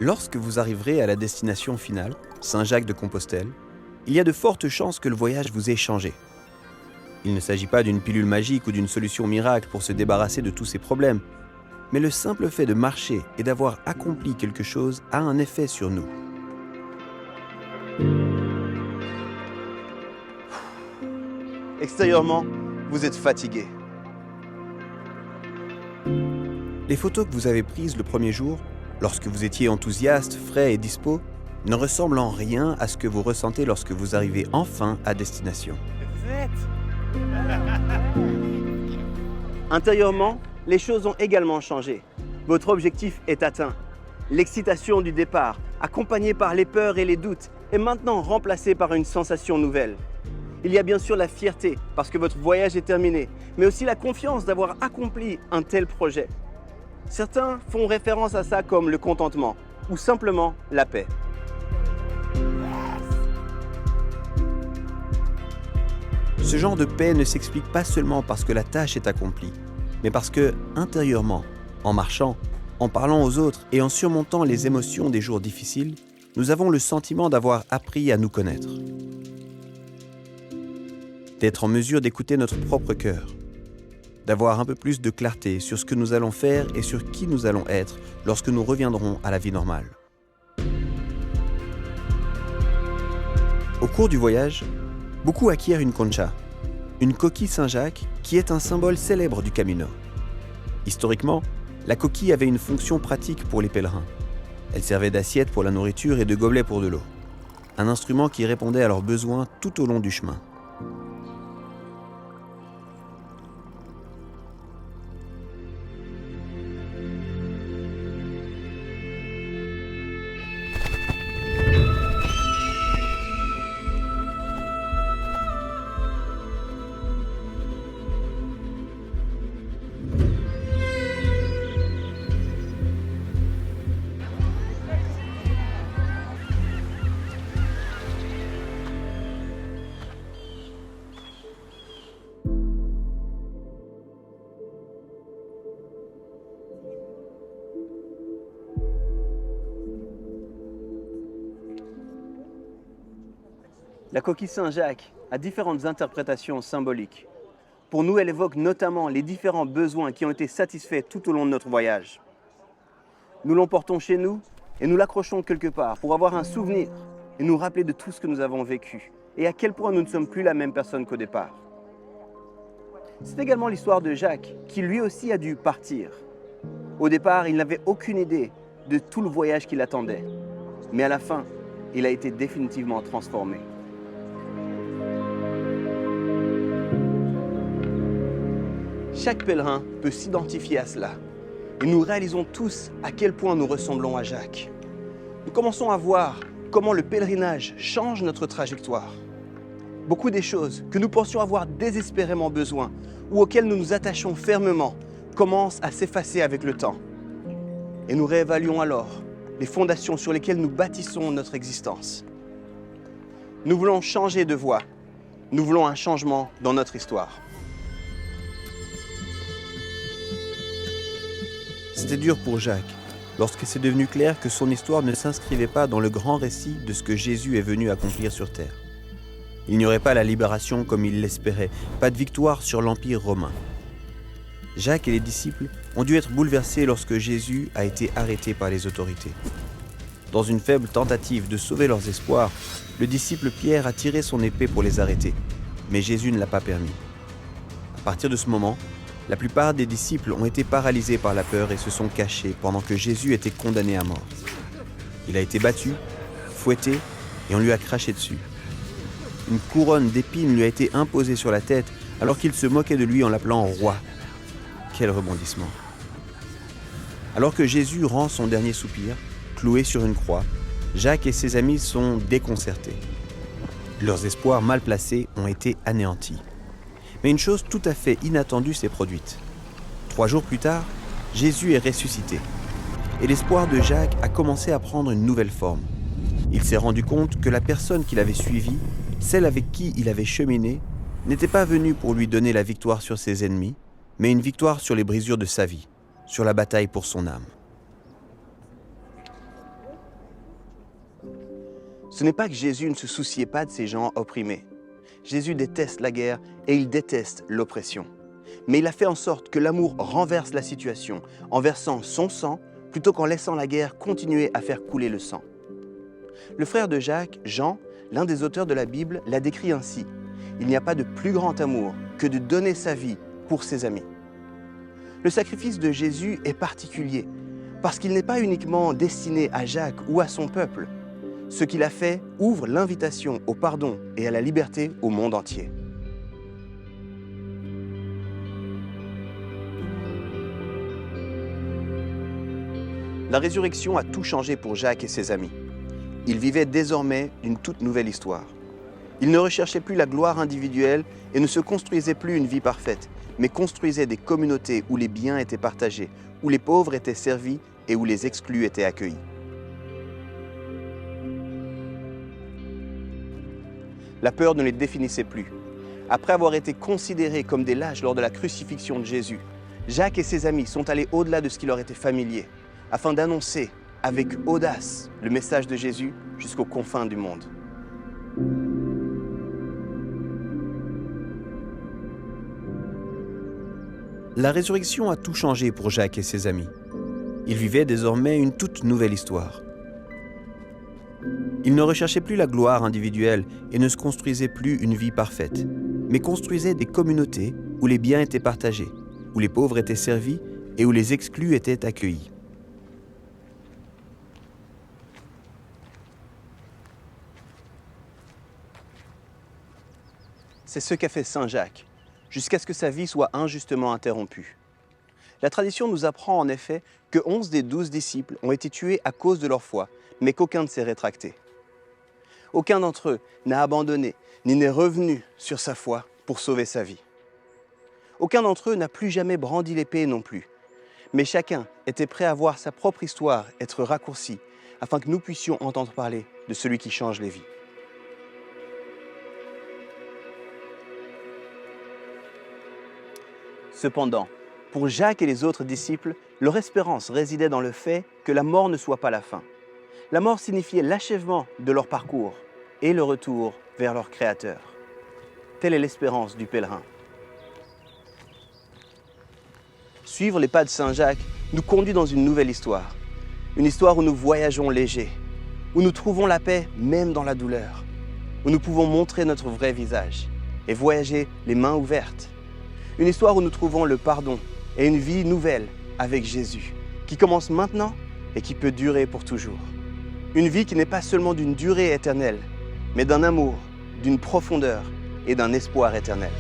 Lorsque vous arriverez à la destination finale, Saint-Jacques-de-Compostelle, il y a de fortes chances que le voyage vous ait changé. Il ne s'agit pas d'une pilule magique ou d'une solution miracle pour se débarrasser de tous ces problèmes, mais le simple fait de marcher et d'avoir accompli quelque chose a un effet sur nous. Extérieurement, vous êtes fatigué. Les photos que vous avez prises le premier jour, lorsque vous étiez enthousiaste, frais et dispo, ne ressemblent en rien à ce que vous ressentez lorsque vous arrivez enfin à destination. Intérieurement, les choses ont également changé. Votre objectif est atteint. L'excitation du départ, accompagnée par les peurs et les doutes, est maintenant remplacée par une sensation nouvelle. Il y a bien sûr la fierté, parce que votre voyage est terminé, mais aussi la confiance d'avoir accompli un tel projet. Certains font référence à ça comme le contentement, ou simplement la paix. Ce genre de paix ne s'explique pas seulement parce que la tâche est accomplie, mais parce que, intérieurement, en marchant, en parlant aux autres et en surmontant les émotions des jours difficiles, nous avons le sentiment d'avoir appris à nous connaître. D'être en mesure d'écouter notre propre cœur, d'avoir un peu plus de clarté sur ce que nous allons faire et sur qui nous allons être lorsque nous reviendrons à la vie normale. Au cours du voyage, beaucoup acquièrent une concha, une coquille Saint-Jacques qui est un symbole célèbre du Camino. Historiquement, la coquille avait une fonction pratique pour les pèlerins. Elle servait d'assiette pour la nourriture et de gobelet pour de l'eau. Un instrument qui répondait à leurs besoins tout au long du chemin. La coquille Saint-Jacques a différentes interprétations symboliques. Pour nous, elle évoque notamment les différents besoins qui ont été satisfaits tout au long de notre voyage. Nous l'emportons chez nous et nous l'accrochons quelque part pour avoir un souvenir et nous rappeler de tout ce que nous avons vécu et à quel point nous ne sommes plus la même personne qu'au départ. C'est également l'histoire de Jacques qui lui aussi a dû partir. Au départ, il n'avait aucune idée de tout le voyage qui l'attendait. Mais à la fin, il a été définitivement transformé. Chaque pèlerin peut s'identifier à cela. Et nous réalisons tous à quel point nous ressemblons à Jacques. Nous commençons à voir comment le pèlerinage change notre trajectoire. Beaucoup des choses que nous pensions avoir désespérément besoin ou auxquelles nous nous attachons fermement commencent à s'effacer avec le temps. Et nous réévaluons alors les fondations sur lesquelles nous bâtissons notre existence. Nous voulons changer de voie. Nous voulons un changement dans notre histoire. C'était dur pour Jacques, lorsque c'est devenu clair que son histoire ne s'inscrivait pas dans le grand récit de ce que Jésus est venu accomplir sur terre. Il n'y aurait pas la libération comme il l'espérait, pas de victoire sur l'Empire romain. Jacques et les disciples ont dû être bouleversés lorsque Jésus a été arrêté par les autorités. Dans une faible tentative de sauver leurs espoirs, le disciple Pierre a tiré son épée pour les arrêter, mais Jésus ne l'a pas permis. À partir de ce moment, la plupart des disciples ont été paralysés par la peur et se sont cachés pendant que Jésus était condamné à mort. Il a été battu, fouetté et on lui a craché dessus. Une couronne d'épines lui a été imposée sur la tête alors qu'il se moquait de lui en l'appelant roi. Quel rebondissement! Alors que Jésus rend son dernier soupir, cloué sur une croix, Jacques et ses amis sont déconcertés. Leurs espoirs mal placés ont été anéantis. Mais une chose tout à fait inattendue s'est produite. 3 jours plus tard, Jésus est ressuscité. Et l'espoir de Jacques a commencé à prendre une nouvelle forme. Il s'est rendu compte que la personne qu'il avait suivie, celle avec qui il avait cheminé, n'était pas venue pour lui donner la victoire sur ses ennemis, mais une victoire sur les brisures de sa vie, sur la bataille pour son âme. Ce n'est pas que Jésus ne se souciait pas de ces gens opprimés. Jésus déteste la guerre et il déteste l'oppression. Mais il a fait en sorte que l'amour renverse la situation en versant son sang plutôt qu'en laissant la guerre continuer à faire couler le sang. Le frère de Jacques, Jean, l'un des auteurs de la Bible, l'a décrit ainsi. Il n'y a pas de plus grand amour que de donner sa vie pour ses amis. Le sacrifice de Jésus est particulier parce qu'il n'est pas uniquement destiné à Jacques ou à son peuple. Ce qu'il a fait ouvre l'invitation au pardon et à la liberté au monde entier. La résurrection a tout changé pour Jacques et ses amis. Ils vivaient désormais une toute nouvelle histoire. Ils ne recherchaient plus la gloire individuelle et ne se construisaient plus une vie parfaite, mais construisaient des communautés où les biens étaient partagés, où les pauvres étaient servis et où les exclus étaient accueillis. La peur ne les définissait plus. Après avoir été considérés comme des lâches lors de la crucifixion de Jésus, Jacques et ses amis sont allés au-delà de ce qui leur était familier, afin d'annoncer avec audace le message de Jésus jusqu'aux confins du monde. La résurrection a tout changé pour Jacques et ses amis. Ils vivaient désormais une toute nouvelle histoire. Ils ne recherchaient plus la gloire individuelle et ne se construisaient plus une vie parfaite, mais construisaient des communautés où les biens étaient partagés, où les pauvres étaient servis et où les exclus étaient accueillis. C'est ce qu'a fait Saint Jacques, jusqu'à ce que sa vie soit injustement interrompue. La tradition nous apprend en effet que 11 des 12 disciples ont été tués à cause de leur foi, mais qu'aucun ne s'est rétracté. Aucun d'entre eux n'a abandonné, ni n'est revenu sur sa foi pour sauver sa vie. Aucun d'entre eux n'a plus jamais brandi l'épée non plus, mais chacun était prêt à voir sa propre histoire être raccourcie, afin que nous puissions entendre parler de celui qui change les vies. Cependant, pour Jacques et les autres disciples, leur espérance résidait dans le fait que la mort ne soit pas la fin. La mort signifiait l'achèvement de leur parcours et le retour vers leur Créateur. Telle est l'espérance du pèlerin. Suivre les pas de Saint Jacques nous conduit dans une nouvelle histoire. Une histoire où nous voyageons légers, où nous trouvons la paix même dans la douleur, où nous pouvons montrer notre vrai visage et voyager les mains ouvertes. Une histoire où nous trouvons le pardon et une vie nouvelle avec Jésus, qui commence maintenant et qui peut durer pour toujours. Une vie qui n'est pas seulement d'une durée éternelle, mais d'un amour, d'une profondeur et d'un espoir éternel.